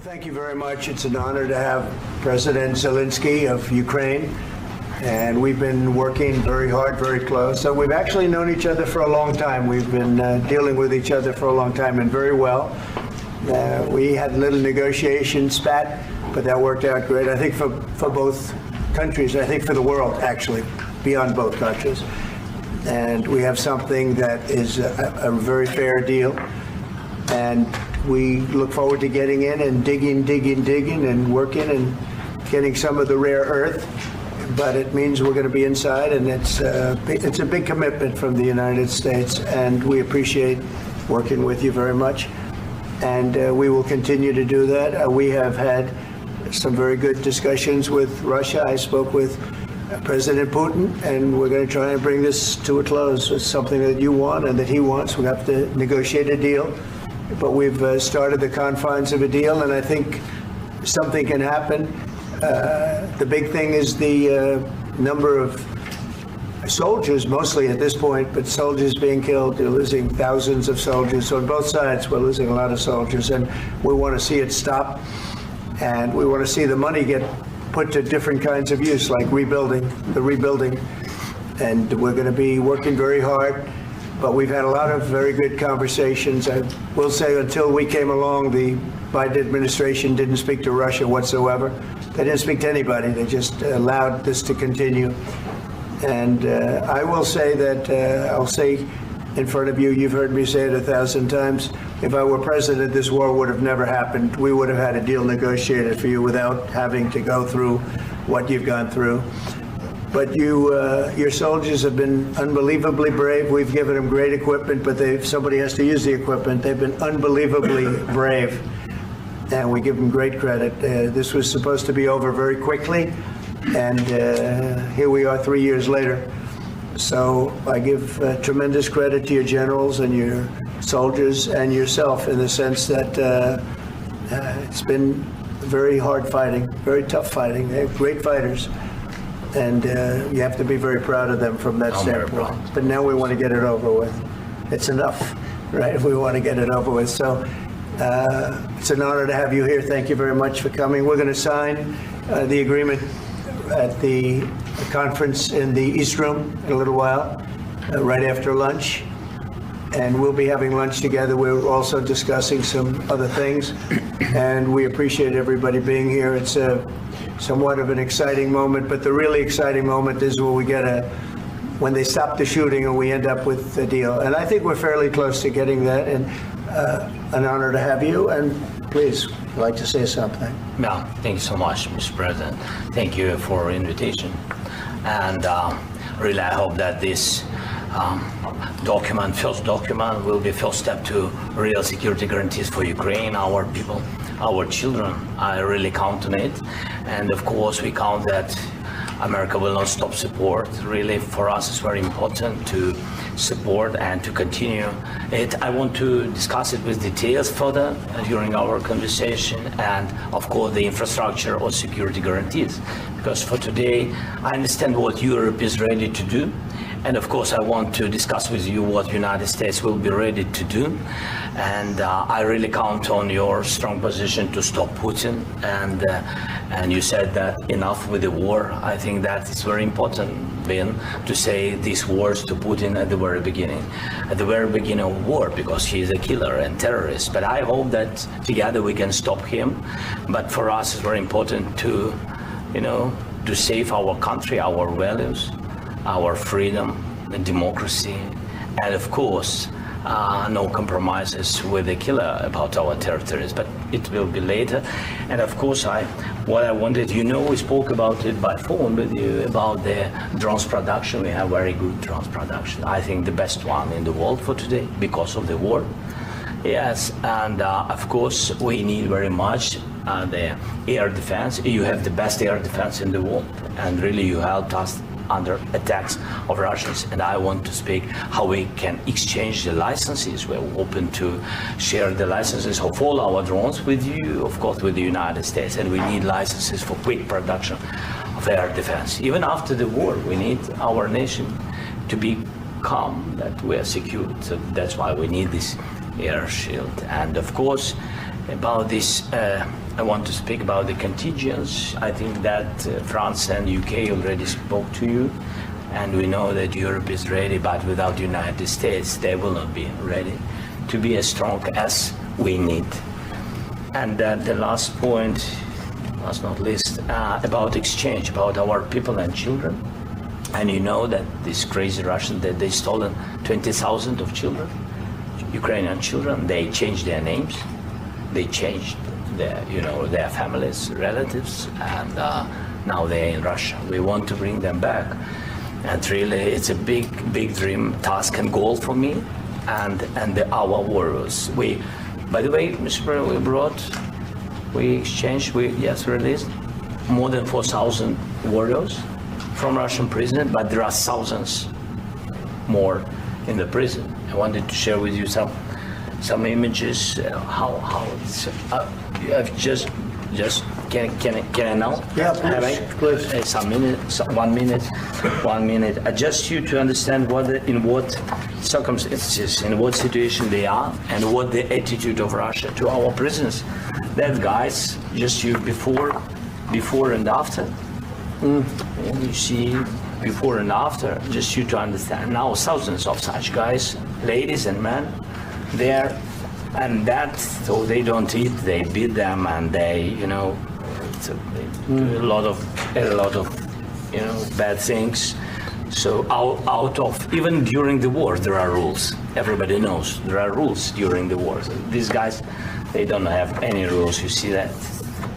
Thank you very much. It's an honor to have President Zelenskyy of Ukraine, and we've been working very hard, very close. So we've actually known each other for a long time. We've been dealing with each other for a long time, and very well. We had a little negotiation spat, but that worked out great. I think for both countries, I think for the world, actually, beyond both countries. And we have something that is a very fair deal. And we look forward to getting in and digging and working and getting some of the rare earth. But it means we're going to be inside, and it's a big commitment from the United States, and we appreciate working with you very much. And we will continue to do that. We have had some very good discussions with Russia. I spoke with President Putin, and we're going to try and bring this to a close. It's something that you want and that he wants. We have to negotiate a deal. But we've started the confines of a deal, and I think something can happen. The big thing is the number of soldiers, mostly at this point, but soldiers being killed. They're losing thousands of soldiers. So on both sides, we're losing a lot of soldiers, and we want to see it stop. And we want to see the money get put to different kinds of use, like rebuilding. And we're going to be working very hard. But we've had a lot of very good conversations. I will say until we came along, the Biden administration didn't speak to Russia whatsoever. They didn't speak to anybody. They just allowed this to continue. And I will say that, I'll say in front of you, you've heard me say it 1,000 times, if I were president, this war would have never happened. We would have had a deal negotiated for you without having to go through what you've gone through. But your soldiers have been unbelievably brave. We've given them great equipment, but somebody has to use the equipment. They've been unbelievably brave, and we give them great credit. This was supposed to be over very quickly, and here we are 3 years later. So I give tremendous credit to your generals and your soldiers and yourself in the sense that it's been very hard fighting, very tough fighting. They're great fighters. And you have to be very proud of them from that standpoint. But now we want to get it over with. It's enough, right? We want to get it over with. So it's an honor to have you here. Thank you very much for coming. We're going to sign the agreement at the conference in the East Room in a little while, right after lunch. And we'll be having lunch together. We're also discussing some other things. And we appreciate everybody being here. It's somewhat of an exciting moment, but the really exciting moment is when we when they stop the shooting and we end up with a deal. And I think we're fairly close to getting that, and an honor to have you. And please, I'd like to say something. Yeah, thank you so much, Mr. President. Thank you for the invitation. And really, I hope that this first document will be first step to real security guarantees for Ukraine, our people, our children. I really count on it. And of course, we count that America will not stop support. Really, for us, it's very important to support and to continue it. I want to discuss it with details further during our conversation, and of course, the infrastructure or security guarantees. Because for today, I understand what Europe is ready to do. And of course, I want to discuss with you what the United States will be ready to do. And I really count on your strong position to stop Putin. And you said that enough with the war. I think that it's very important, Ben, to say these words to Putin at the very beginning of war, because he is a killer and terrorist. But I hope that together we can stop him. But for us, it's very important to, to save our country, our values, our freedom and democracy, and of course, no compromises with the killer about our territories, but it will be later. And of course, what I wanted, we spoke about it by phone with you about the drones production. We have very good drones production. I think the best one in the world for today because of the war. Yes, and of course, we need very much the air defense. You have the best air defense in the world, and really you helped us under attacks of Russians. And I want to speak how we can exchange the licenses. We're open to share the licenses of all our drones with you, of course, with the United States. And we need licenses for quick production of air defense. Even after the war, we need our nation to be calm, that we are secure. So that's why we need this air shield. And of course, About this, I want to speak about the contingents. I think that France and UK already spoke to you, and we know that Europe is ready, but without the United States, they will not be ready to be as strong as we need. And the last point, last not least, about exchange, about our people and children. And you know that these crazy Russians, that they stolen 20,000 of children, Ukrainian children. They changed their names, they changed their families, relatives, and now they're in Russia. We want to bring them back, and really, it's a big dream, task, and goal for me, and our warriors. By the way, Mr. President, we released more than 4,000 warriors from Russian prison, but there are thousands more in the prison. I wanted to share with you some images. How it's I've just can I now? Yeah, please. Some minutes, 1 minute, 1 minute. Just you to understand in what circumstances, in what situation they are, and what the attitude of Russia to our prisoners. That guys, just you before and after. And you see before and after, just you to understand. Now thousands of such guys, ladies and men, there, and that, so they don't eat, they beat them, and they do a lot of bad things. So out of, even during the war, there are rules. Everybody knows there are rules during the war. So these guys, they don't have any rules. You see that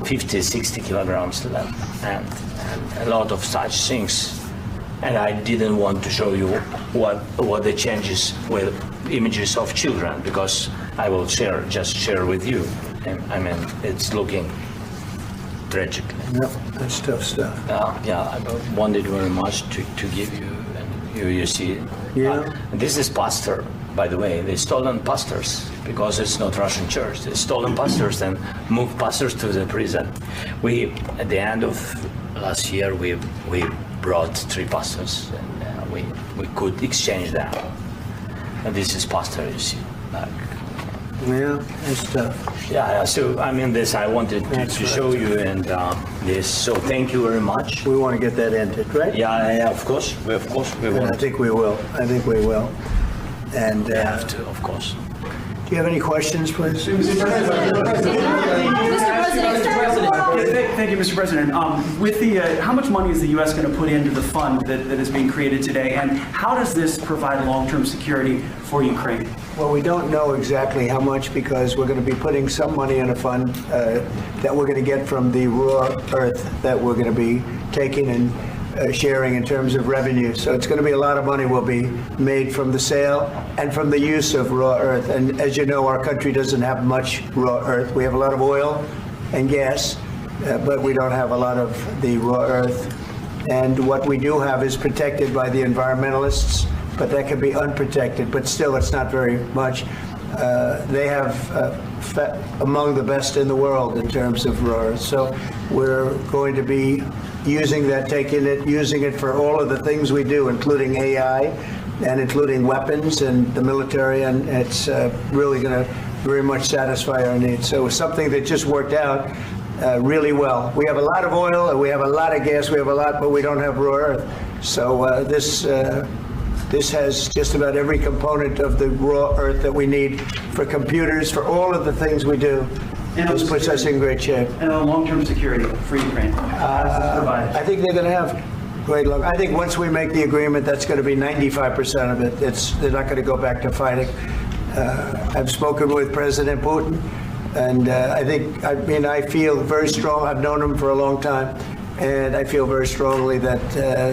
50, 60 kilograms left, and a lot of such things. And I didn't want to show you what the changes with images of children, because I will just share with you. And I mean, it's looking tragic. Yeah, that's tough stuff. I wanted very much to give you, and you see. Yeah. This is pastor, by the way. They stolen pastors because it's not Russian church. They stolen pastors and moved pastors to the prison. We, at the end of last year, we brought 3 pastors, and we could exchange them. And this is pastor, you see. Yeah, that's tough. Yeah. So I mean, this I wanted to show you, and this. So thank you very much. We want to get that ended, right? Yeah. Of course, we And want. I think we will. And We have to, of course. do you have any questions, please? Thank you, Mr. President. With the, how much money is the U.S. going to put into the fund that is being created today, and how does this provide long-term security for Ukraine? Well, we don't know exactly how much, because we're going to be putting some money in a fund that we're going to get from the raw earth that we're going to be taking and sharing in terms of revenue. So it's going to be a lot of money will be made from the sale and from the use of raw earth. And as you know, our country doesn't have much raw earth. We have a lot of oil and gas, but we don't have a lot of the raw earth. And what we do have is protected by the environmentalists, but that can be unprotected, but still it's not very much. They have among the best in the world in terms of raw earth. So we're going to be using that, using it for all of the things we do, including AI and including weapons and the military, and it's really going to very much satisfy our needs. So it's something that just worked out really well. We have a lot of oil, and we have a lot of gas, we have a lot, but we don't have raw earth. So this has just about every component of the raw earth that we need for computers, for all of the things we do. This puts us in great shape. And long-term security for Ukraine. I think they're going to have great luck. I think once we make the agreement, that's going to be 95% of it. They're not going to go back to fighting. I've spoken with President Putin, and I feel very strong. I've known him for a long time, and I feel very strongly that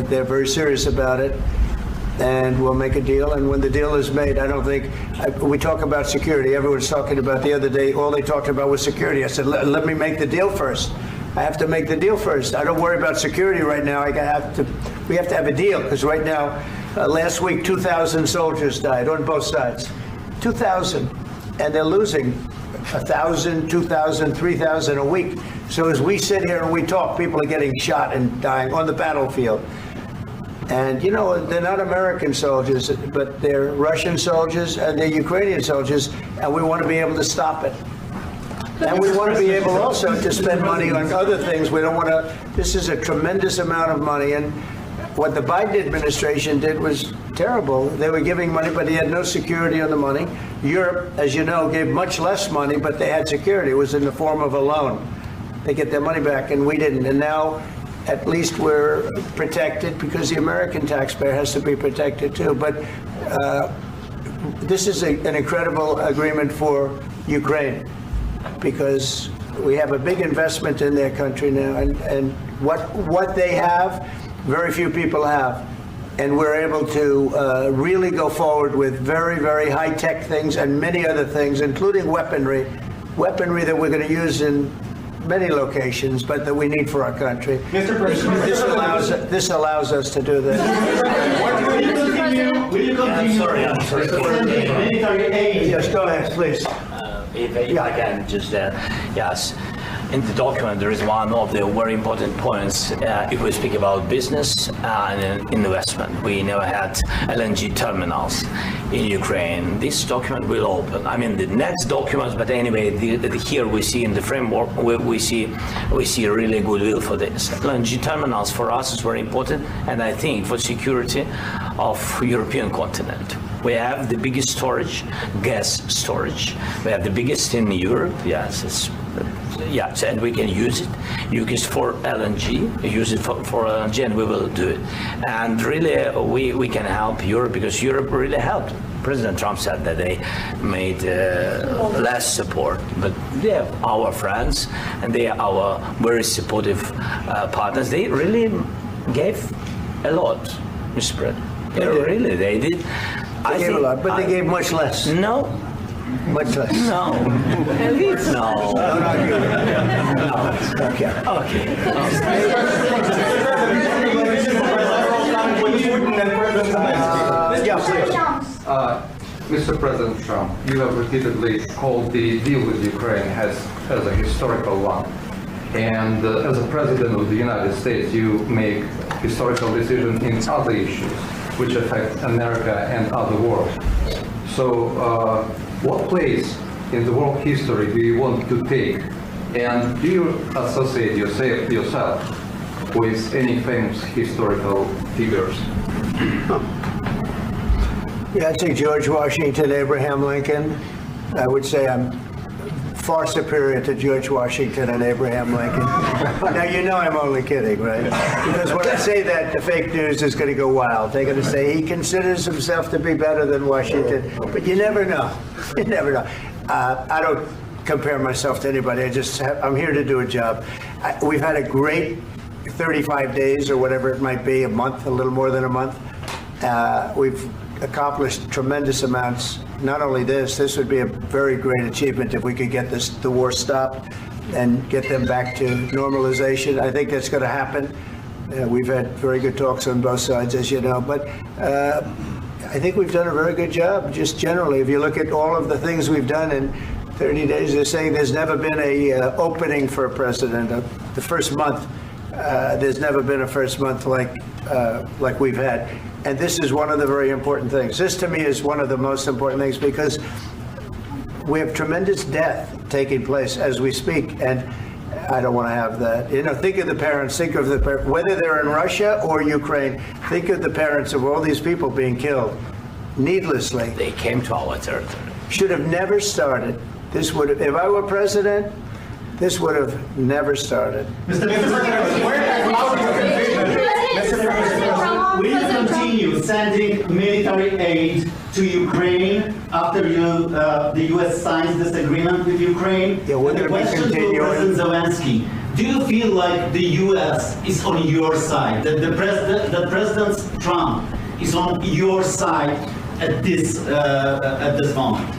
they're very serious about it. And we'll make a deal. And when the deal is made, I don't think, we talk about security. Everyone's talking about the other day, all they talked about was security. I said, let me make the deal first. I have to make the deal first. I don't worry about security right now. We have to have a deal, because right now, last week, 2,000 soldiers died on both sides. 2,000. And they're losing 1,000, 2,000, 3,000 a week. So as we sit here and we talk, people are getting shot and dying on the battlefield. And, they're not American soldiers, but they're Russian soldiers and they're Ukrainian soldiers, and we want to be able to stop it. And we want to be able also to spend money on other things. We don't want to, this is a tremendous amount of money. And what the Biden administration did was terrible. They were giving money, but they had no security on the money. Europe, as you know, gave much less money, but they had security. It was in the form of a loan. They get their money back, and we didn't. And now, at least we're protected because the American taxpayer has to be protected too. But this is an incredible agreement for Ukraine because we have a big investment in their country now, and what they have, very few people have. And we're able to really go forward with very, very high-tech things and many other things, including weaponry that we're going to use in many locations, but that we need for our country. Mr. President, This allows us to do this. will you continue I'm sorry. sending military aid? Yes, go ahead, please. If I can just, yes. In the document, there is one of the very important points. If we speak about business and investment, we never had LNG terminals in Ukraine. This document will open. I mean, the next documents, but anyway, here we see in the framework, we see really goodwill for this. LNG terminals for us is very important, and I think for security of European continent. We have the biggest storage, gas storage. We have the biggest in Europe. Yes, yes, and we can use it. Use it for LNG. Use it for LNG, and we will do it. And really, we can help Europe because Europe really helped. President Trump said that they made less support, but they are our friends and they are our very supportive partners. They really gave a lot, Mr. President. Really, they did. They gave a lot, but they gave much less. No. Much less. No. No. No. Okay. Mr. President Trump, you have repeatedly called the deal with Ukraine as a historical one. And as a President of the United States, you make historical decisions in other issues which affect America and other world. So what place in the world history do you want to take? And do you associate yourself with any famous historical figures? Yeah, I'd say George Washington, Abraham Lincoln. I would say I'm far superior to George Washington and Abraham Lincoln. Now, you know I'm only kidding, right? Because when I say that, the fake news is going to go wild. They're going to say he considers himself to be better than Washington. But you never know. You never know. I don't compare myself to anybody. I'm here to do a job. We've had a great 35 days or whatever it might be, a month, a little more than a month. We've accomplished tremendous amounts. Not only this would be a very great achievement if we could get the war stopped and get them back to normalization. I think that's going to happen. We've had very good talks on both sides, as you know, but I think we've done a very good job, just generally. If you look at all of the things we've done in 30 days, they're saying there's never been a opening for a president. The first month, there's never been a first month like we've had. And this is one of the very important things. This, to me, is one of the most important things because we have tremendous death taking place as we speak, and I don't want to have that. You know, think of the parents, whether they're in Russia or Ukraine, think of the parents of all these people being killed needlessly. They came to our territory. Should have never started. This would have, if I were president, this would have never started. Mr. President, will you continue sending military aid to Ukraine after the U.S. signs this agreement with Ukraine? Yeah, we're And the going to be question to continuing. President Zelenskyy: do you feel like the U.S. is on your side? That President Trump is on your side at this moment?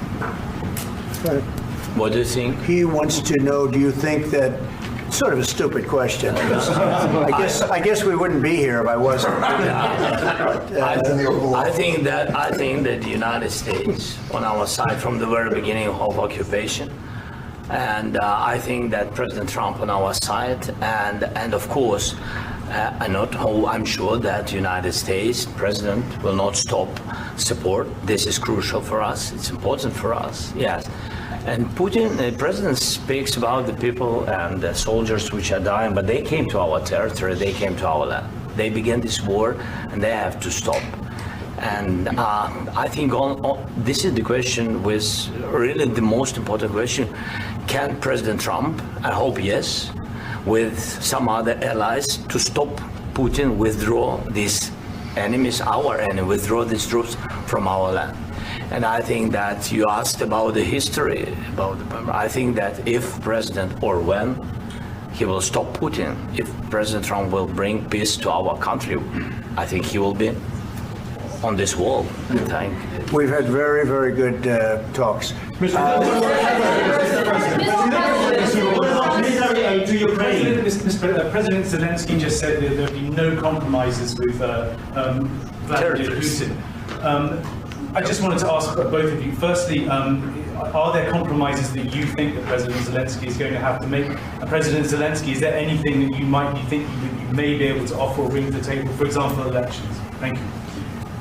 What do you think? He wants to know, do you think that, sort of a stupid question. I guess we wouldn't be here if I wasn't. I think that the United States on our side from the very beginning of occupation, and I think that President Trump on our side, and of course, I'm sure that the United States President will not stop support. This is crucial for us. It's important for us. Yes. And Putin, the president speaks about the people and the soldiers which are dying, but they came to our territory, they came to our land. They began this war, and they have to stop. And I think this is the question, with really the most important question. Can President Trump, I hope yes, with some other allies, to stop Putin, withdraw these enemies, our enemy, withdraw these troops from our land? And I think that you asked about the history, I think that if President or when he will stop Putin, if President Trump will bring peace to our country, I think he will be on this wall. We've had very, very good talks. Military to Ukraine. President Zelenskyy just said that there'll be no compromises with Vladimir Putin. I just wanted to ask both of you, firstly, are there compromises that you think that President Zelenskyy is going to have to make? And President Zelenskyy, is there anything that you might think that you may be able to offer or bring to the table, for example, elections? Thank you.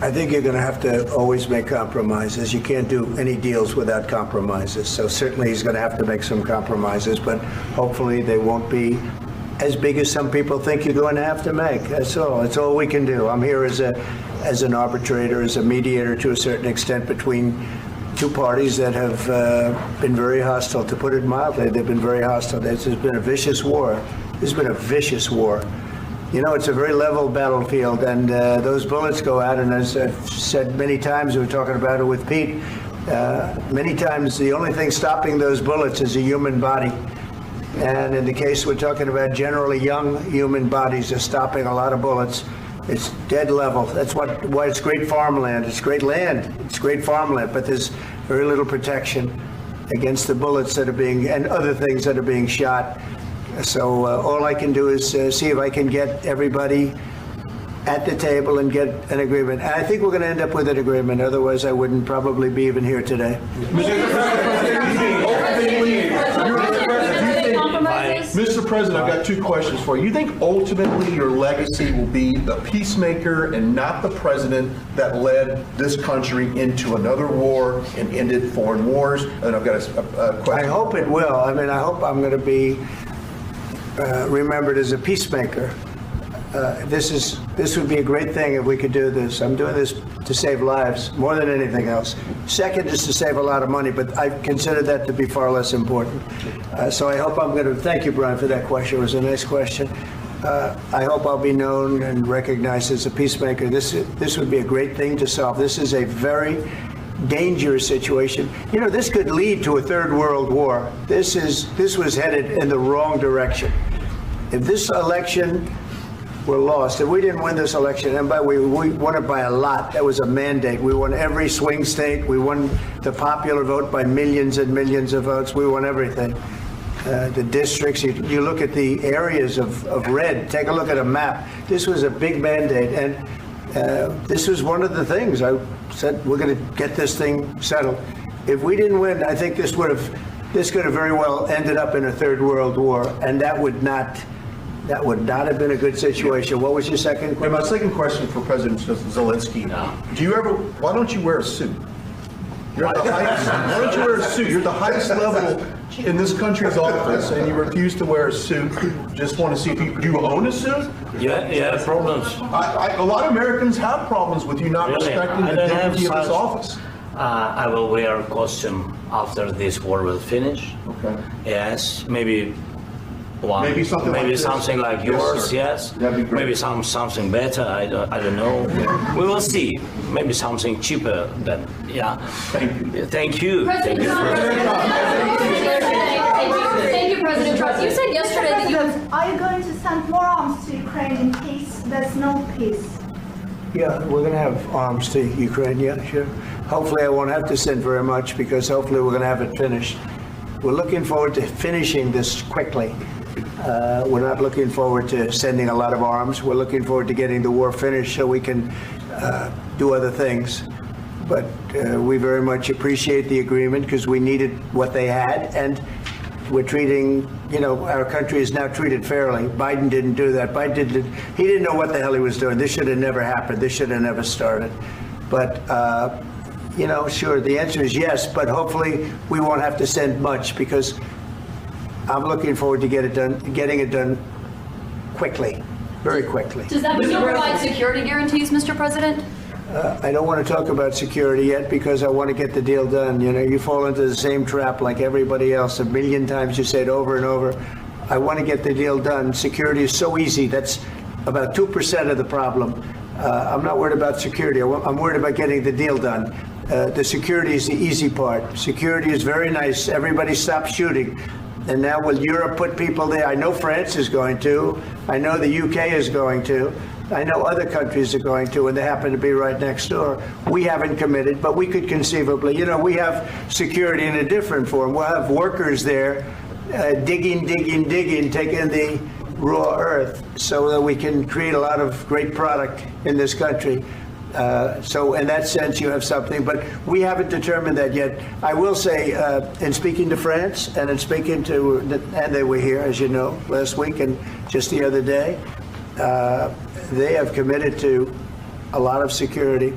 I think you're going to have to always make compromises. You can't do any deals without compromises. So certainly he's going to have to make some compromises, but hopefully they won't be as big as some people think you're going to have to make. That's all. That's all we can do. I'm here as an arbitrator, as a mediator to a certain extent between two parties that have been very hostile. To put it mildly, they've been very hostile. This has been a vicious war. This has been a vicious war. You know, it's a very level battlefield, and those bullets go out, and as I've said many times, we were talking about it with Pete, many times the only thing stopping those bullets is a human body. And in the case we're talking about, generally young human bodies are stopping a lot of bullets. It's dead level. That's why it's great farmland. It's great land. It's great farmland, but there's very little protection against the bullets that are being, and other things that are being shot. So all I can do is see if I can get everybody at the table and get an agreement. And I think we're going to end up with an agreement. Otherwise, I wouldn't probably be even here today. Mr. President, I've got two questions for you. You think ultimately your legacy will be the peacemaker and not the president that led this country into another war and ended foreign wars? And I've got a question. I hope it will. I mean, I hope I'm going to be remembered as a peacemaker. This would be a great thing if we could do this. I'm doing this to save lives more than anything else. Second is to save a lot of money, but I consider that to be far less important. So I hope I'm going to, thank you, Brian, for that question. It was a nice question. I hope I'll be known and recognized as a peacemaker. This would be a great thing to solve. This is a very dangerous situation. You know, this could lead to a third world war. This was headed in the wrong direction. If this election were lost, if we didn't win this election, and we won it by a lot, that was a mandate. We won every swing state. We won the popular vote by millions and millions of votes. We won everything. The districts, you look at the areas of red, take a look at a map. This was a big mandate, and this was one of the things I said, we're going to get this thing settled. If we didn't win, I think this could have very well ended up in a third world war, and that would not have been a good situation. What was your second question? And my second question for President Zelenskyy, why don't you wear a suit? You're at the highest, why don't you wear a suit? You're at the highest level in this country's office, and you refuse to wear a suit. Just want to see if do you own a suit? Yeah, problems. A lot of Americans have problems with you not respecting the dignity of this office. I will wear a costume after this war will finish. Okay. Yes, maybe something like yours. Yes, that'd be great. Maybe something better. I don't know. We will see. Maybe something cheaper. Than Thank you. President Trump. Thank you, President Trump. You said yesterday that you. Are you going to send more arms to Ukraine in case there's no peace? Yeah, we're going to have arms to Ukraine. Yeah, sure. Hopefully, I won't have to send very much because hopefully we're going to have it finished. We're looking forward to finishing this quickly. We're not looking forward to sending a lot of arms. We're looking forward to getting the war finished so we can do other things. But we very much appreciate the agreement because we needed what they had, and we're treating, our country is now treated fairly. Biden didn't do that. He didn't know what the hell he was doing. This should have never happened. This should have never started. But, sure, the answer is yes, but hopefully we won't have to send much because I'm looking forward to getting it done quickly, very quickly. Does that still provide security guarantees, Mr. President? I don't want to talk about security yet because I want to get the deal done. You fall into the same trap like everybody else. A million times you say it over and over. I want to get the deal done. Security is so easy. That's about 2% of the problem. I'm not worried about security. I'm worried about getting the deal done. The security is the easy part. Security is very nice. Everybody stopped shooting. And now will Europe put people there? I know France is going to. I know the UK is going to. I know other countries are going to, and they happen to be right next door. We haven't committed, but we could conceivably. We have security in a different form. We'll have workers there digging, taking the raw earth so that we can create a lot of great product in this country. So in that sense, you have something, but we haven't determined that yet. I will say, in speaking to France and in speaking to, and they were here, as you know, last week and just the other day, they have committed to a lot of security.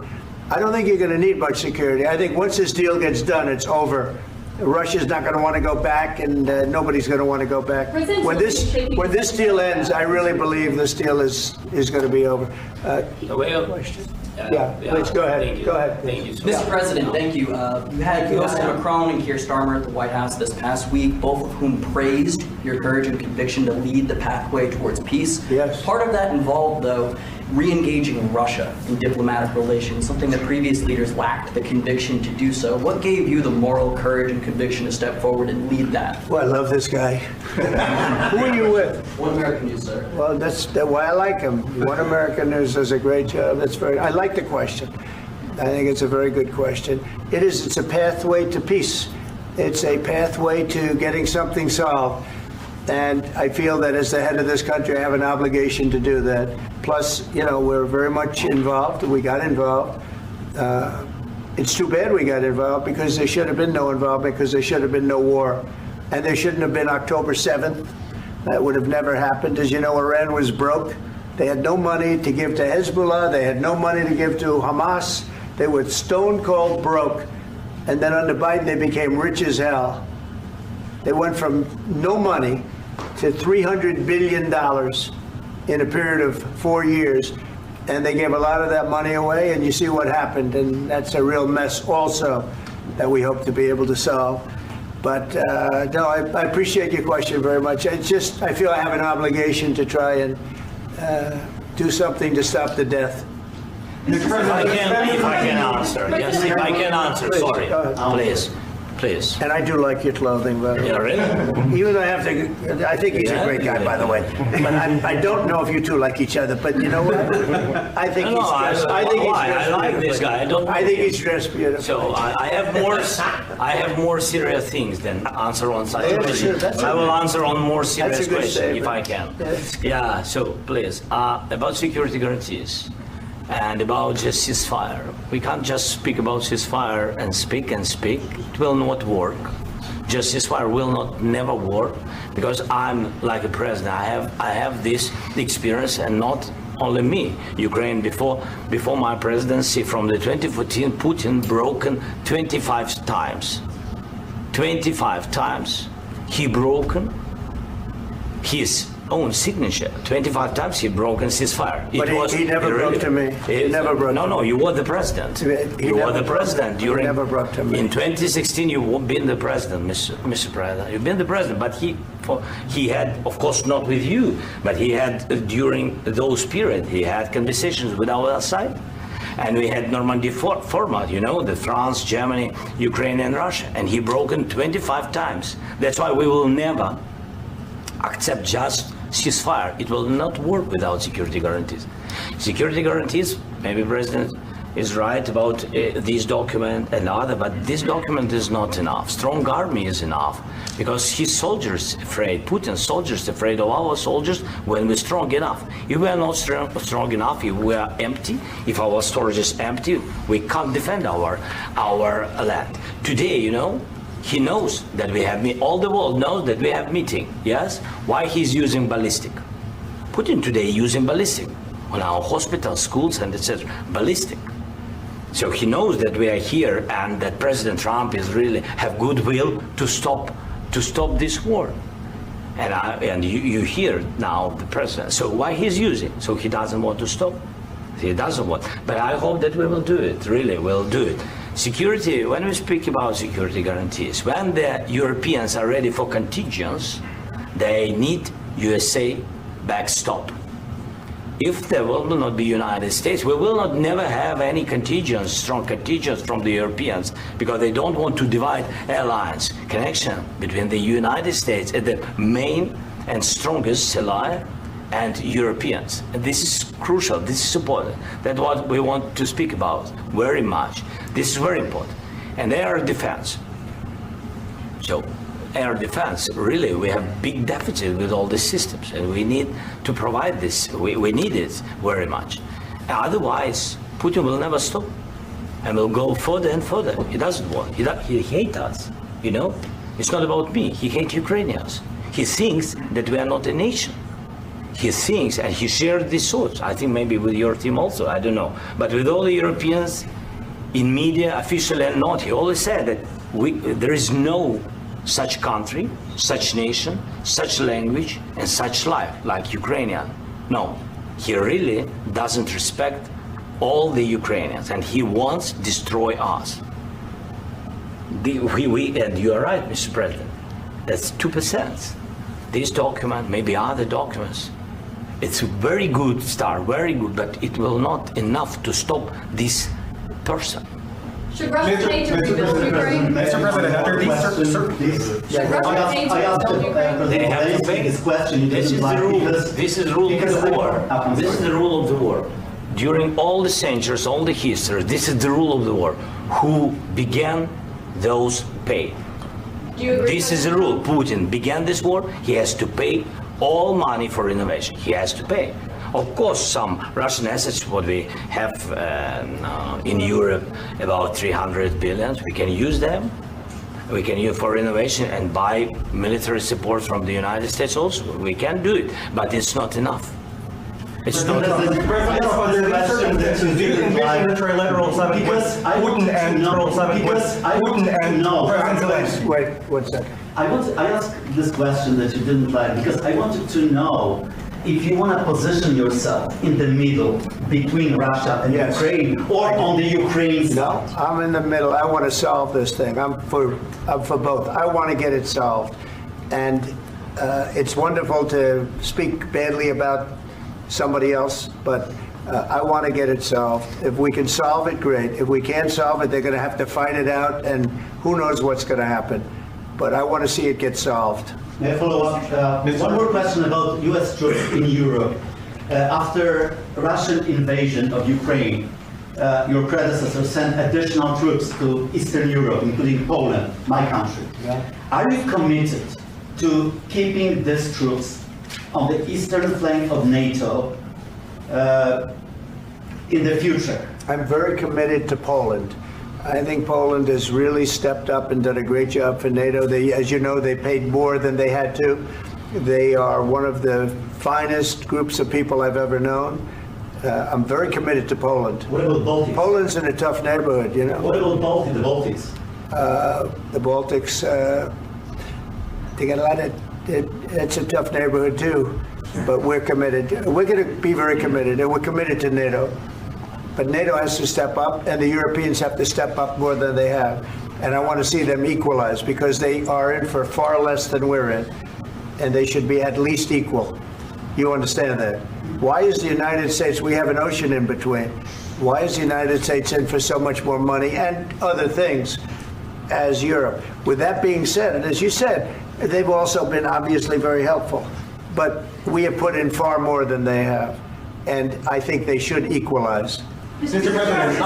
I don't think you're going to need much security. I think once this deal gets done, it's over. Russia's not going to want to go back, and nobody's going to want to go back. When this deal ends, I really believe this deal is going to be over. Question? Please go ahead. Go ahead. Thank you. Mr. President, thank you. You had President Macron and Keir Starmer at the White House this past week, both of whom praised your courage and conviction to lead the pathway towards peace. Yes. Part of that involved, though, re-engaging Russia in diplomatic relations, something that previous leaders lacked the conviction to do so. What gave you the moral courage and conviction to step forward and lead that? Well, I love this guy. Who are you with? One American News, sir. Well, that's why I like him. One American News does a great job. I like the question. I think it's a very good question. It's a pathway to peace. It's a pathway to getting something solved. And I feel that as the head of this country, I have an obligation to do that. Plus, we're very much involved. We got involved. It's too bad we got involved because there should have been no involvement because there should have been no war. And there shouldn't have been October 7th. That would have never happened. As you know, Iran was broke. They had no money to give to Hezbollah. They had no money to give to Hamas. They were stone cold broke. And then under Biden, they became rich as hell. They went from no money to $300 billion in a period of 4 years. And they gave a lot of that money away, and you see what happened. And that's a real mess also that we hope to be able to solve. But no, I appreciate your question very much. It's just, I feel I have an obligation to try and do something to stop the death. If I can answer. Yes, if I can answer. Sorry. Please. And I do like your clothing, by the way. Yeah, really? Even though I think he's a great guy, by the way. But I don't know if you two like each other. But you know what? I think he's dressed. I like this guy. I think he's dressed beautiful. So I have more serious things than answer on such a question. I will answer on more serious question if I can. Yeah. So please, about security guarantees. And about just ceasefire. We can't just speak about ceasefire and speak. It will not work. Just ceasefire will never work because I'm like a president. I have this experience, and not only me. Ukraine before my presidency from the 2014, Putin broken 25 times. 25 times he broken his own signature. 25 times he broken ceasefire. But he never broke to me. He never broke. No, you were the president. You were the president during. He never broke to me. In 2016, you've been the president, Mr. President. You've been the president, but he had, of course, not with you, but he had during those period. He had conversations with our side. And we had Normandy format, the France, Germany, Ukraine, and Russia, and he broken 25 times. That's why we will never accept just ceasefire. It will not work without security guarantees. Security guarantees, maybe President is right about this document and other, but this document is not enough. Strong army is enough because his soldiers afraid, Putin's soldiers afraid of our soldiers when we're strong enough. If we are not strong enough, if we are empty, if our storage is empty, we can't defend our land. Today, he knows that we have all the world knows that we have meeting. Yes, why he's using ballistic? Putin today using ballistic on our hospitals, schools, and etc. Ballistic. So he knows that we are here and that President Trump is really have goodwill to stop this war. And you hear now the president. So why he's using? So he doesn't want to stop. He doesn't want. But I hope that we will do it. Really, we'll do it. Security. When we speak about security guarantees, when the Europeans are ready for contingents, they need USA backstop. If there will not be United States, we will not never have any contingents, strong contingents from the Europeans, because they don't want to divide alliance connection between the United States as the main and strongest ally and Europeans. And this is crucial, this is important. That's what we want to speak about very much. This is very important. And air defense. So air defense, really, we have big deficit with all the systems, and we need to provide this. We need it very much. Otherwise, Putin will never stop, and will go further and further. He doesn't want. He hates us. You know, it's not about me. He hates Ukrainians. He thinks that we are not a nation. He thinks, and he shared these thoughts. I think maybe with your team also. I don't know, but with all the Europeans, in media, officially and not, he always said that there is no such country, such nation, such language, and such life like Ukrainian. No, he really doesn't respect all the Ukrainians, and he wants to destroy us. And you are right, Mr. President. That's 2%. This document, maybe other documents, it's a very good start, very good, but it will not enough to stop this person. Should Russia pay to rebuild Ukraine? Mr. President, under these Should Russia pay to rebuild Ukraine? They have to pay. This question you This is didn't the rule. because- This is the rule of because the I- war. I'm This is sorry. the rule of the war. During all the centuries, all the history, this is the rule of the war. Who began, those pay. Do you agree? This is the rule. Putin began this war. He has to pay all money for innovation. He has to pay. Of course, some Russian assets, what we have in Europe, about 300 billion, we can use them. We can use for innovation and buy military support from the United States also. We can do it, but it's not enough. It's not enough. trilateral summit with Putin and President Zelenskyy. Wait 1 second. I asked this question that you didn't like because I wanted to know if you want to position yourself in the middle between Russia and Yes. Ukraine or on the Ukraine side. No, I'm in the middle. I want to solve this thing. I'm for both. I want to get it solved. And it's wonderful to speak badly about somebody else, but I want to get it solved. If we can solve it, great. If we can't solve it, they're going to have to fight it out, and who knows what's going to happen. But I want to see it get solved. May I follow up? One more question about U.S. troops in Europe. After Russian invasion of Ukraine, your predecessor sent additional troops to Eastern Europe, including Poland, my country. Are you committed to keeping these troops on the eastern flank of NATO in the future? I'm very committed to Poland. I think Poland has really stepped up and done a great job for NATO. As you know, they paid more than they had to. They are one of the finest groups of people I've ever known. I'm very committed to Poland. What about Baltics? Poland's in a tough neighborhood, you know. What about the Baltics? The Baltics, they got a lot of, it's a tough neighborhood too, but we're committed. We're going to be very committed, and we're committed to NATO. But NATO has to step up, and the Europeans have to step up more than they have. And I want to see them equalize, because they are in for far less than we're in, and they should be at least equal. You understand that? Why is the United States, we have an ocean in between. Why is the United States in for so much more money and other things as Europe? With that being said, and as you said, they've also been obviously very helpful, but we have put in far more than they have, and I think they should equalize. Mr. President,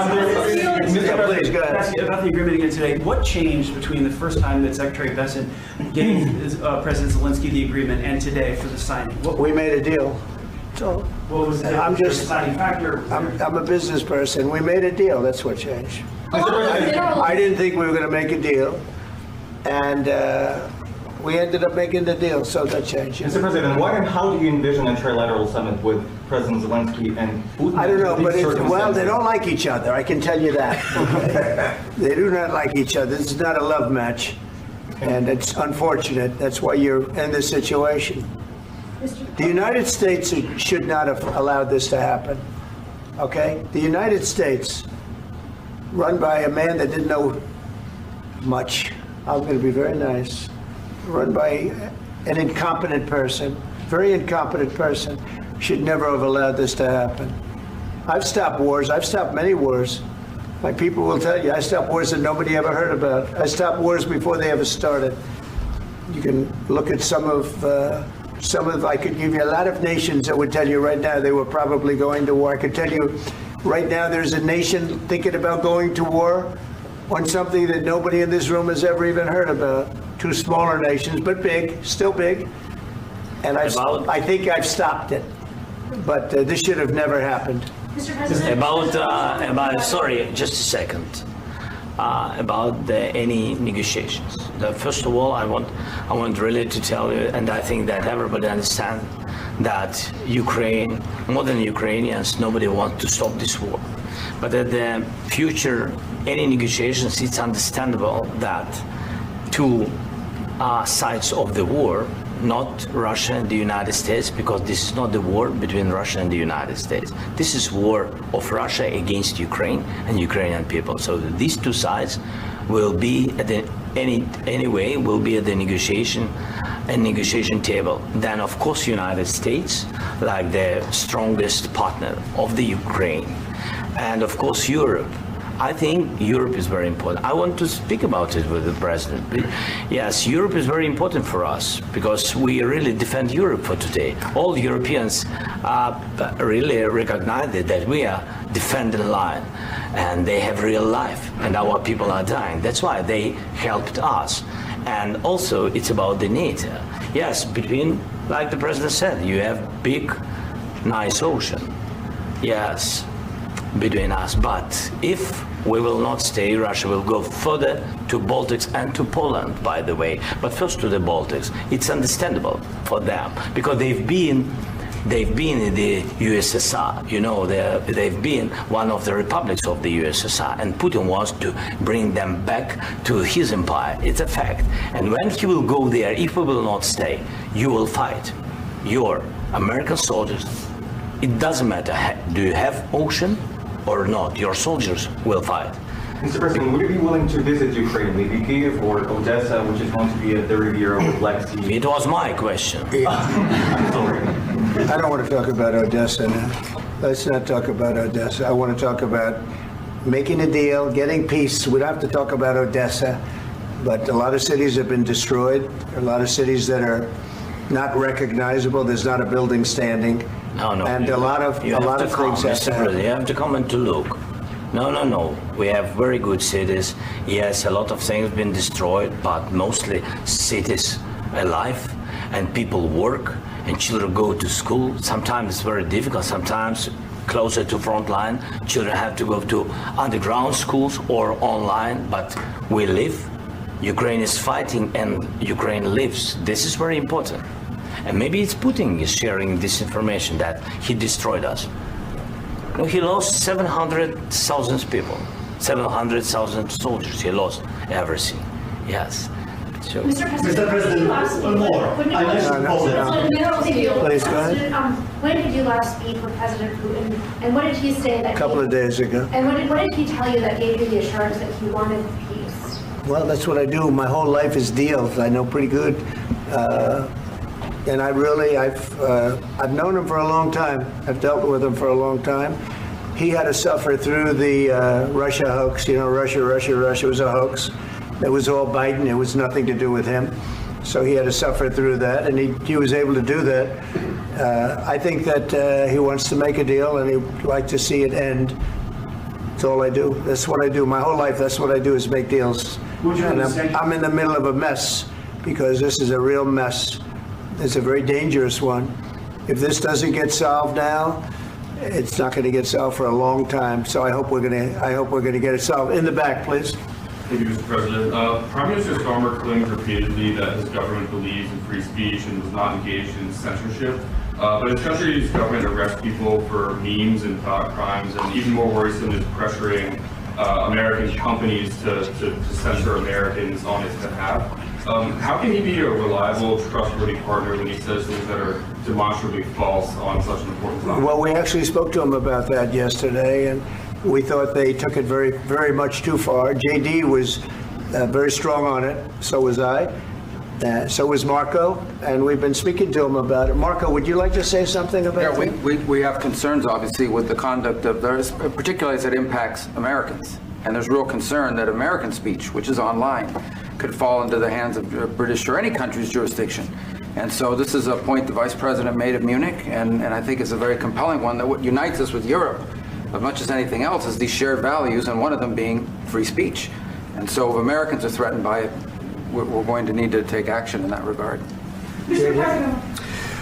Please, go ahead. Ask you about the agreement again today. What changed between the first time that Secretary Vance gave President Zelenskyy the agreement and today for the signing? We made a deal. So What was the I'm just, deciding factor? I'm a business person. We made a deal. That's what changed. A lot of minerals. I didn't think we were going to make a deal, and We ended up making the deal, so that changed. Mr. President, what and how do you envision a trilateral summit with President Zelenskyy and Putin? I don't know, in but these well, they circumstances? don't like each other. I can tell you that. They do not like each other. This is not a love match, and it's unfortunate. That's why you're in this situation. The United States should not have allowed this to happen. Okay, the United States, run by a man that didn't know much. I'm going to be very nice. Run by an incompetent person, very incompetent person, should never have allowed this to happen. I've stopped wars. I've stopped many wars. My people will tell you, I stopped wars that nobody ever heard about. I stopped wars before they ever started. You can look at some of, I could give you a lot of nations that would tell you right now they were probably going to war. I could tell you right now there's a nation thinking about going to war on something that nobody in this room has ever even heard about. Two smaller nations, but big, still big. And I think I've stopped it. But this should have never happened. Mr. President. Sorry, just a second. About any negotiations. First of all, I want really to tell you, and I think that everybody understands that Ukraine, more than Ukrainians, nobody wants to stop this war. But at the future, any negotiations, it's understandable that two sides of the war, not Russia and the United States, because this is not the war between Russia and the United States. This is war of Russia against Ukraine and Ukrainian people. So these two sides will be at the will be at the negotiation table. Then of course United States, like the strongest partner of the Ukraine, and of course Europe. I think Europe is very important. I want to speak about it with the president. Yes, Europe is very important for us because we really defend Europe for today. All Europeans really recognize that we are defending line and they have real life and our people are dying. That's why they helped us. And also it's about the NATO. Yes, between, like the president said, you have big, nice ocean. Yes, between us. But if we will not stay, Russia will go further to Baltics and to Poland, by the way. But first to the Baltics. It's understandable for them because they've been in the USSR. You know, they've been one of the republics of the USSR, and Putin wants to bring them back to his empire. It's a fact. And when he will go there, if we will not stay, you will fight. Your American soldiers, it doesn't matter, do you have ocean or not, your soldiers will fight. Mr. President, would you be willing to visit Ukraine, maybe Kyiv or Odessa, which is going to be at the Riviera of the Black Sea? It was my question. Sorry. I don't want to talk about Odessa now. Let's not talk about Odessa. I want to talk about making a deal, getting peace. We don't have to talk about Odessa, but a lot of cities have been destroyed. There are a lot of cities that are not recognizable. There's not a building standing. No. And a lot of things have to happen. You have to come and to look. No. We have very good cities. Yes, a lot of things have been destroyed, but mostly cities alive and people work and children go to school. Sometimes it's very difficult. Sometimes closer to front line, children have to go to underground schools or online, but we live. Ukraine is fighting and Ukraine lives. This is very important. And maybe it's Putin is sharing this information that he destroyed us. No, he lost 700,000 people, 700,000 soldiers. He lost everything. Yes. So, Mr. President, one more. I mentioned Poland. Please, go ahead. When did you last speak with President Putin, and what did he say that? A couple of days ago. And what did he tell you that gave you the assurance that he wanted peace? Well, that's what I do. My whole life is deals. I know pretty good. And I've known him for a long time. I've dealt with him for a long time. He had to suffer through the Russia hoax. You know, Russia was a hoax. It was all Biden. It was nothing to do with him. So he had to suffer through that, and he was able to do that. I think that he wants to make a deal, and he'd like to see it end. That's all I do. That's what I do. My whole life, that's what I do is make deals. And I'm in the middle of a mess because this is a real mess. It's a very dangerous one. If this doesn't get solved now, it's not going to get solved for a long time. So I hope we're going to get it solved. In the back, please. Thank you, Mr. President. Prime Minister Starmer claimed repeatedly that his government believes in free speech and was not engaged in censorship. But his country's government arrests people for memes and thought crimes, and even more worrisome is pressuring American companies to censor Americans on his behalf. How can he be a reliable, trustworthy partner when he says things that are demonstrably false on such an important topic? Well, we actually spoke to him about that yesterday, and we thought they took it very, very much too far. JD was very strong on it. So was I. So was Marco, and we've been speaking to him about it. Marco, would you like to say something about that? We have concerns, obviously, with the conduct of theirs, particularly as it impacts Americans. And there's real concern that American speech, which is online, could fall into the hands of British or any country's jurisdiction. And so this is a point the Vice President made at Munich, and I think it's a very compelling one that what unites us with Europe, as much as anything else, is these shared values, and one of them being free speech. And so if Americans are threatened by it, we're going to need to take action in that regard. Mr. President.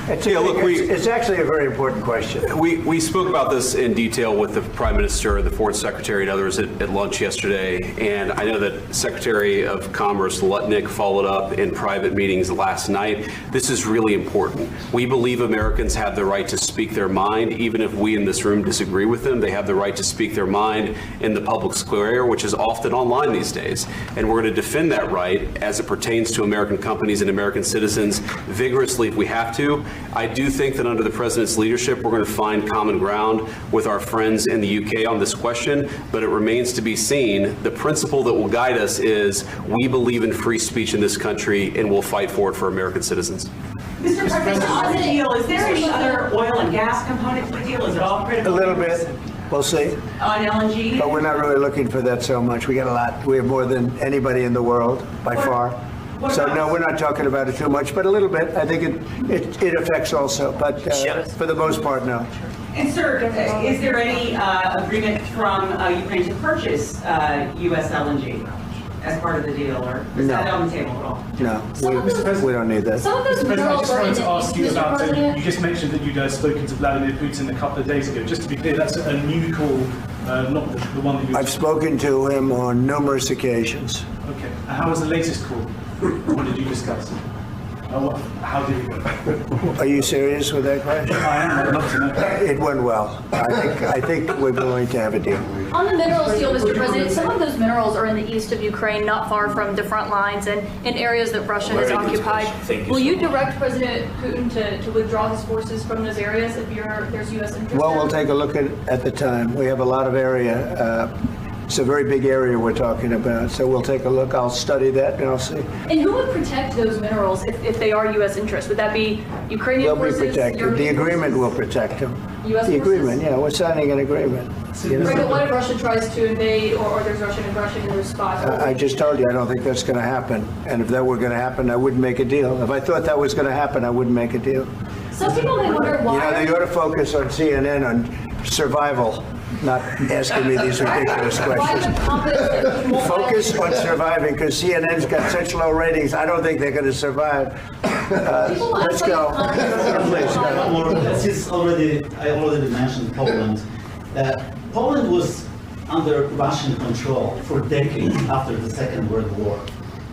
It's actually a very important question. We spoke about this in detail with the Prime Minister, the Foreign Secretary, and others at lunch yesterday. And I know that Secretary of Commerce Lutnick followed up in private meetings last night. This is really important. We believe Americans have the right to speak their mind, even if we in this room disagree with them. They have the right to speak their mind in the public square, which is often online these days. And we're going to defend that right as it pertains to American companies and American citizens vigorously if we have to. I do think that under the President's leadership, we're going to find common ground with our friends in the UK on this question, but it remains to be seen. The principle that will guide us is we believe in free speech in this country, and we'll fight for it for American citizens. Mr. President, on the deal, is there any other oil and gas component to the deal? Is it all critical? A little bit. We'll see. On LNG? But we're not really looking for that so much. We got a lot. We have more than anybody in the world, by far. So no, we're not talking about it too much, but a little bit. I think it affects also, but for the most part, no. And sir, is there any agreement from Ukraine to purchase U.S. LNG as part of the deal, or is that on the table at all? No, we don't need that. Mr. President, I just wanted to ask you about it. You just mentioned that you'd spoken to Vladimir Putin a couple of days ago. Just to be clear, that's a new call, not the one that you... I've spoken to him on numerous occasions. Okay. And how was the latest call? What did you discuss? How did it go? Are you serious with that question? I am. I'd love to know. It went well. I think we're going to have a deal. On the minerals deal, Mr. President, some of those minerals are in the east of Ukraine, not far from the front lines and in areas that Russia has occupied. Will you direct President Putin to withdraw his forces from those areas if there's U.S. interest? Well, we'll take a look at the time. We have a lot of area. It's a very big area we're talking about, so we'll take a look. I'll study that and I'll see. And who would protect those minerals if they are U.S. interests? Would that be Ukrainian forces? They'll be protected. The agreement will protect them. U.S. The forces? agreement, yeah, we're signing an agreement. Right, but what if Russia tries to invade or there's Russian aggression in those spots? I just told you I don't think that's going to happen. And if that were going to happen, I wouldn't make a deal. If I thought that was going to happen, I wouldn't make a deal. Some people may wonder why. They ought to focus on CNN on survival, not asking me these ridiculous questions. Focus on surviving, because CNN's got such low ratings. I don't think they're going to survive. Let's go. I already mentioned Poland. Poland was under Russian control for decades after the Second World War.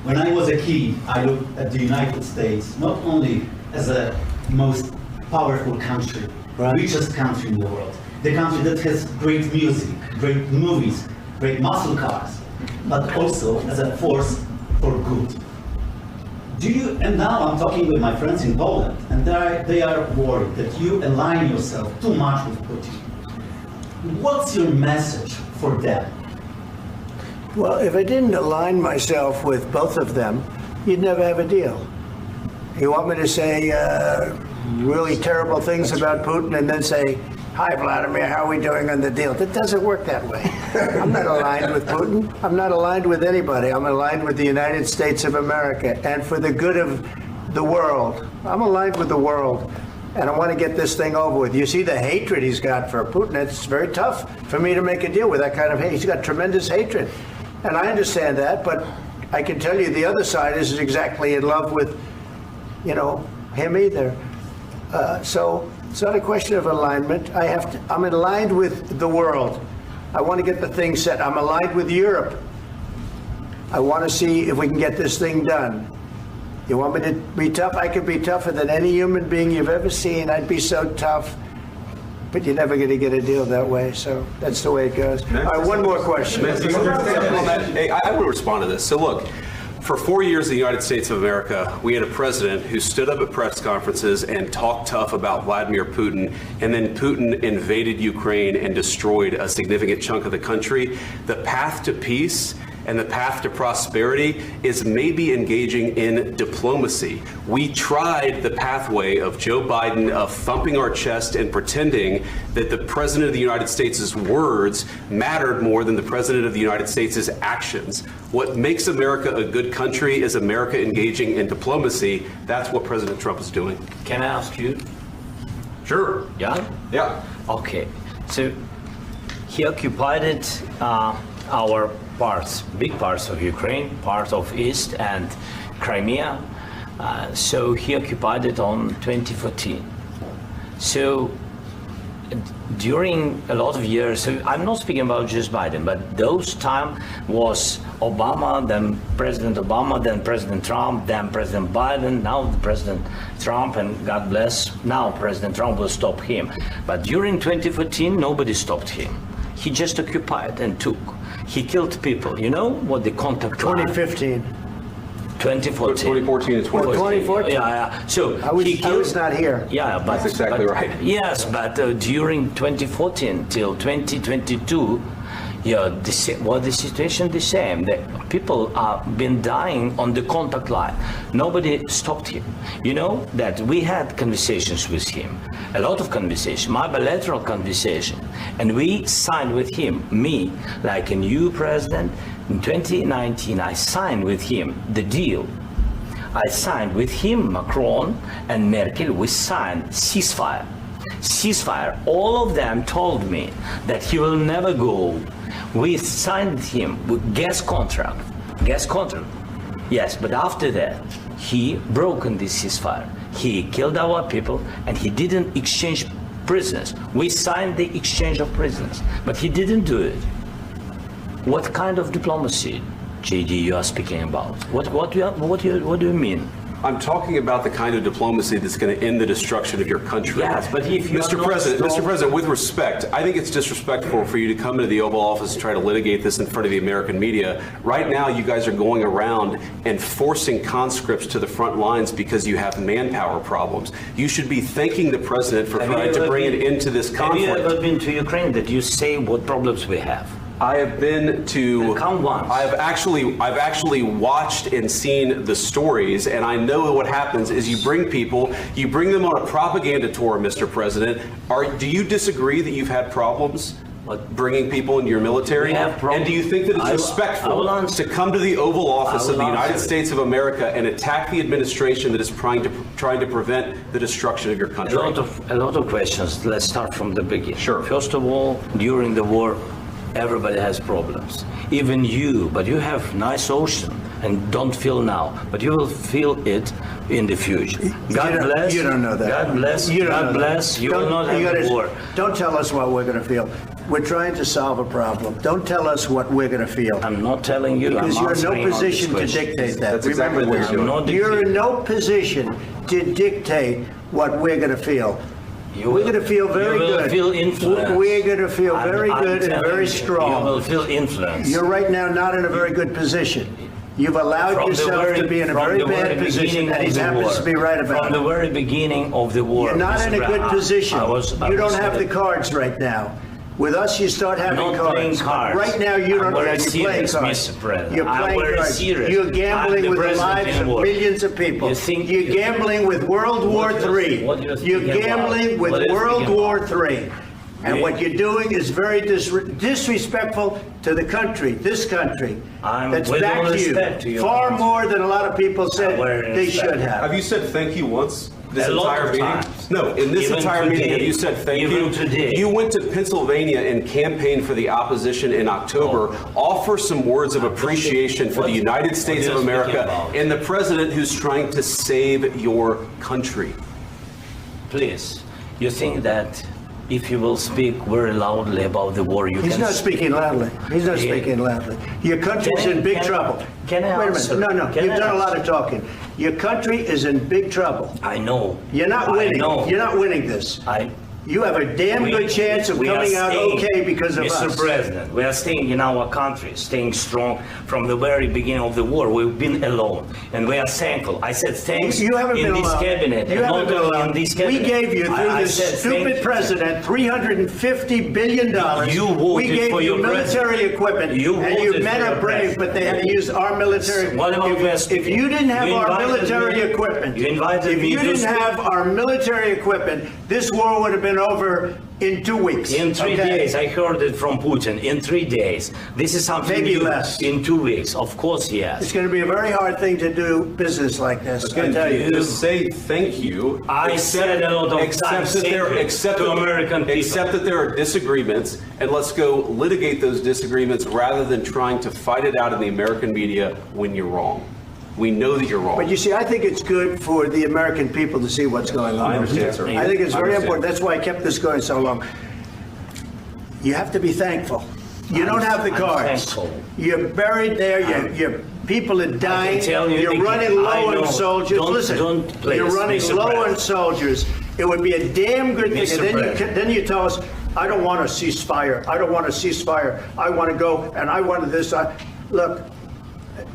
When I was a kid, I looked at the United States not only as a most powerful country, richest country in the world, the country that has great music, great movies, great muscle cars, but also as a force for good. And now I'm talking with my friends in Poland, and they are worried that you align yourself too much with Putin. What's your message for them? Well, if I didn't align myself with both of them, you'd never have a deal. You want me to say really terrible things about Putin and then say, "Hi, Vladimir, how are we doing on the deal?" That doesn't work that way. I'm not aligned with Putin. I'm not aligned with anybody. I'm aligned with the United States of America. And for the good of the world, I'm aligned with the world. And I want to get this thing over with. You see the hatred he's got for Putin. It's very tough for me to make a deal with that kind of hate. He's got tremendous hatred. And I understand that, but I can tell you the other side isn't exactly in love with, him either. So it's not a question of alignment. I'm aligned with the world. I want to get the thing set. I'm aligned with Europe. I want to see if we can get this thing done. You want me to be tough? I could be tougher than any human being you've ever seen. I'd be so tough. But you're never going to get a deal that way, so that's the way it goes. All right, one more question. Hey, I will respond to this. So look, for 4 years in the United States of America, we had a president who stood up at press conferences and talked tough about Vladimir Putin, and then Putin invaded Ukraine and destroyed a significant chunk of the country. The path to peace and the path to prosperity is maybe engaging in diplomacy. We tried the pathway of Joe Biden of thumping our chest and pretending that the President of the United States' words mattered more than the President of the United States' actions. What makes America a good country is America engaging in diplomacy. That's what President Trump is doing. Can I ask you? Sure. Yeah? Yeah. Okay. So he occupied it, our parts, big parts of Ukraine, part of East and Crimea. So he occupied it on 2014. So during a lot of years, so I'm not speaking about just Biden, but those time was Obama, then President Obama, then President Trump, then President Biden, now the President Trump, and God bless, now President Trump will stop him. But during 2014, nobody stopped him. He just occupied and took. He killed people. You know what the contact 2015. 2014 2014. and 2014. 2014. Yeah. So I was not here. Yeah, but that's exactly right. Yes, but during 2014 till 2022, yeah, the situation the same. The people have been dying on the contact line. Nobody stopped him. You know that we had conversations with him, a lot of conversation, my bilateral conversation, and we signed with him, me, like a new president. In 2019, I signed with him the deal. I signed with him, Macron and Merkel, we signed ceasefire. Ceasefire. All of them told me that he will never go. We signed with him with gas contract. Gas contract. Yes, but after that, he broken this ceasefire. He killed our people and he didn't exchange prisoners. We signed the exchange of prisoners, but he didn't do it. What kind of diplomacy, JD, you are speaking about? What do you mean? I'm talking about the kind of diplomacy that's going to end the destruction of your country. Yes, but if you Mr. President, with respect, I think it's disrespectful for you to come into the Oval Office and try to litigate this in front of the American media. Right now, you guys are going around and forcing conscripts to the front lines because you have manpower problems. You should be thanking the President for trying to bring it into this conflict. Have you ever been to Ukraine that you say what problems we have? I have been to. Come once. I've actually watched and seen the stories, and I know what happens is you bring them on a propaganda tour, Mr. President. Do you disagree that you've had problems bringing people into your military? And do you think that it's respectful to come to the Oval Office of the United States of America and attack the administration that is trying to prevent the destruction of your country? A lot of questions. Let's start from the beginning. Sure. First of all, during the war, everybody has problems, even you, but you have nice ocean and don't feel now, but you will feel it in the future. God bless. You don't know that. God bless. God bless. You will not have war. Don't tell us what we're going to feel. We're trying to solve a problem. Don't tell us what we're going to feel. I'm not telling you. Because you're in no position to dictate that. That's exactly what you're doing. You're in no position to dictate what we're going to feel. We're going to feel very good. You will feel influence. We're going to feel very good and very strong. You will feel influence. You're right now not in a very good position. You've allowed yourself to be in a very bad position, and he happens to be right about it. From the very beginning of the war. You're not in a good position. You don't have the cards right now. With us, you start having cards. Right now, you don't have to play cards. You're playing cards. You're gambling with the lives of millions of people. You're gambling with World War III. You're gambling with World War III. And what you're doing is very disrespectful to the country, this country, that's backed you far more than a lot of people said they should have. Have you said thank you once? This A lot entire of meeting? times. No, in this Even entire meeting, today. have you said thank Even you? today. You went to Pennsylvania and campaigned for the opposition in October. Offer some words of appreciation for the United States of America and the president who's trying to save your country. Please, you think that if you will speak very loudly about the war, you He's can... not speaking loudly. He's not speaking loudly. Your country's in big trouble. Can I Wait a answer? minute. No, Can you've I done a lot answer? of talking. Your country is in big trouble. I know. You're not winning. I know. You're not winning this. You have a damn good chance of we are coming out staying, okay because of Mr. us. President, we are staying in our country, staying strong from the very beginning of the war. We've been alone, and we are thankful. I said thanks You haven't in been this alone. cabinet. You haven't not been only alone. in this cabinet. We gave you, through I this said stupid thank you. president, $350 billion. You voted We gave for you your military president. equipment, You and your voted men for are your brave, president. but they had to use our military. What about West? If you didn't have You our invited military me- equipment, you invited if me you to didn't speak. have our military equipment, this war would have been over in 2 weeks. In 3 okay? days, I heard it from Putin. In 3 days, this is something Maybe new. less. In 2 weeks, of course, yes. It's going to be a very hard thing to do business like this. I Again, tell you. to say thank you. I said a lot of except times that there, thank you except to that- American people. Except that there are disagreements, and let's go litigate those disagreements rather than trying to fight it out in the American media when you're wrong. We know that you're wrong. But you see, I think it's good for the American people to see what's going on. I understand, sir. I think it's I very understand. important. That's why I kept this going so long. You have to be thankful. You don't have the I'm cards. thankful. You're buried there. Your people are dying. tell you You're the- running I low know. on soldiers. Don't- Listen, don't please, you're running Mr. low on President. soldiers. It would be a damn good thing. Mr. And President. then you tell us, I don't want a ceasefire. I don't want a ceasefire. I want to go, and I want this. Look,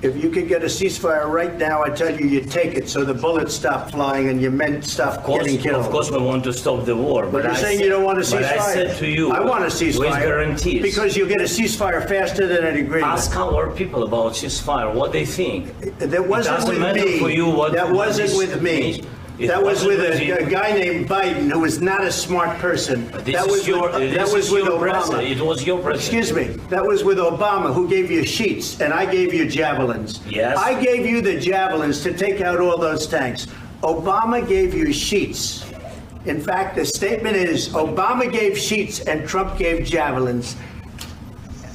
if you could get a ceasefire right now, I tell you, you'd take it so the bullets stop flying and your men stop getting killed. Of course, we want to stop the war. But you're I saying said- you don't want a ceasefire. But I said to you, I want a ceasefire. with guarantees. Because you'll get a ceasefire faster than an agreement. Ask our people about ceasefire, what they think. That wasn't It doesn't with matter me. for you what That what wasn't this with me. means. It That was with wasn't you. a guy named Biden who was not a smart person. This That is was your- with, this that was is with your Obama. president. It was your president. Excuse me. That was with Obama, who gave you sheets, and I gave you javelins. Yes. I gave you the javelins to take out all those tanks. Obama gave you sheets. In fact, the statement is Obama gave sheets and Trump gave javelins.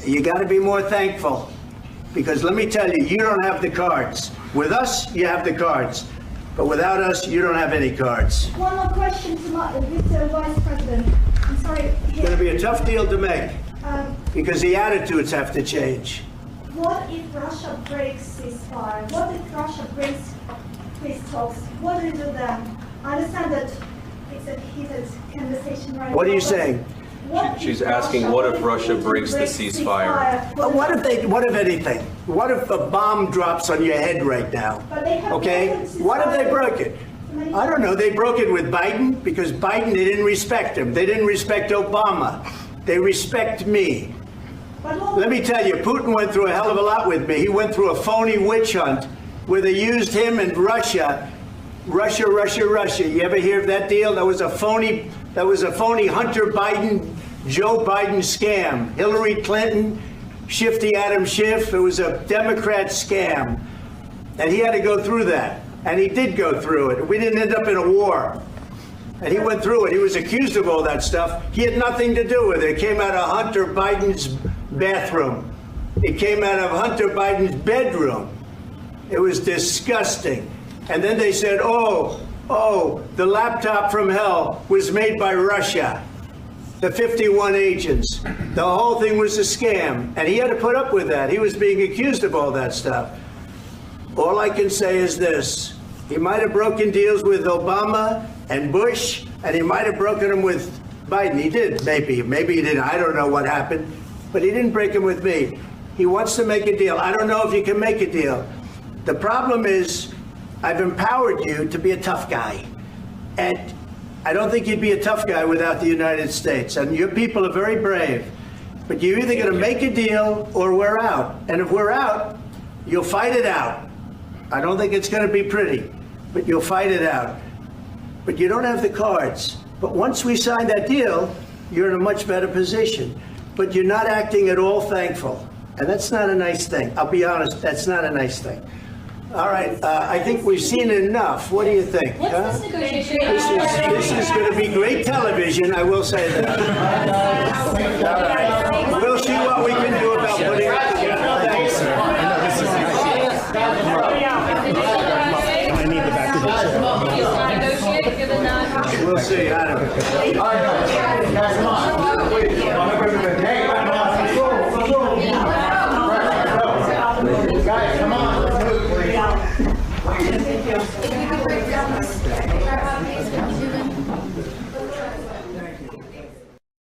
You got to be more thankful, because let me tell you, you don't have the cards. With us, you have the cards. But without us, you don't have any cards. One more question to Mr. Vice President. I'm sorry. It's going to be a tough deal to make, Um, because the attitudes have to change. What if Russia breaks ceasefire? What if Russia breaks peace talks? What do you do then? I understand that it's a heated conversation right now. What are you but saying? what if She's asking, what if Russia Putin breaks the ceasefire? What if anything? What if a bomb drops on your head right now? But they have Okay? broken What if they ceasefire. broke it? I don't know. They broke it with Biden, because Biden, they didn't respect him. They didn't respect Obama. They respect me. Let me tell you, Putin went through a hell of a lot with me. He went through a phony witch hunt where they used him and Russia. Russia. You ever hear of that deal? That was a phony Hunter Biden, Joe Biden scam. Hillary Clinton, Shifty Adam Schiff. It was a Democrat scam. And he had to go through that. And he did go through it. We didn't end up in a war. And he went through it. He was accused of all that stuff. He had nothing to do with it. It came out of Hunter Biden's bathroom. It came out of Hunter Biden's bedroom. It was disgusting. And then they said, oh, the laptop from hell was made by Russia. The 51 agents. The whole thing was a scam. And he had to put up with that. He was being accused of all that stuff. All I can say is this. He might have broken deals with Obama and Bush, and he might have broken them with Biden. He did, maybe. Maybe he didn't. I don't know what happened. But he didn't break them with me. He wants to make a deal. I don't know if you can make a deal. The problem is, I've empowered you to be a tough guy. And I don't think you'd be a tough guy without the United States. And your people are very brave. But you're either going to make a deal or we're out. And if we're out, you'll fight it out. I don't think it's going to be pretty, but you'll fight it out. But you don't have the cards. But once we sign that deal, you're in a much better position. But you're not acting at all thankful. And that's not a nice thing. I'll be honest, that's not a nice thing. All right, I think we've seen enough. What do you think? What's huh? this negotiation? This is going to be great television, I will say that. All right. We'll see what we can do about putting it together. Thanks. I need the back of the chair. Negotiate, given that. We'll see. I don't know.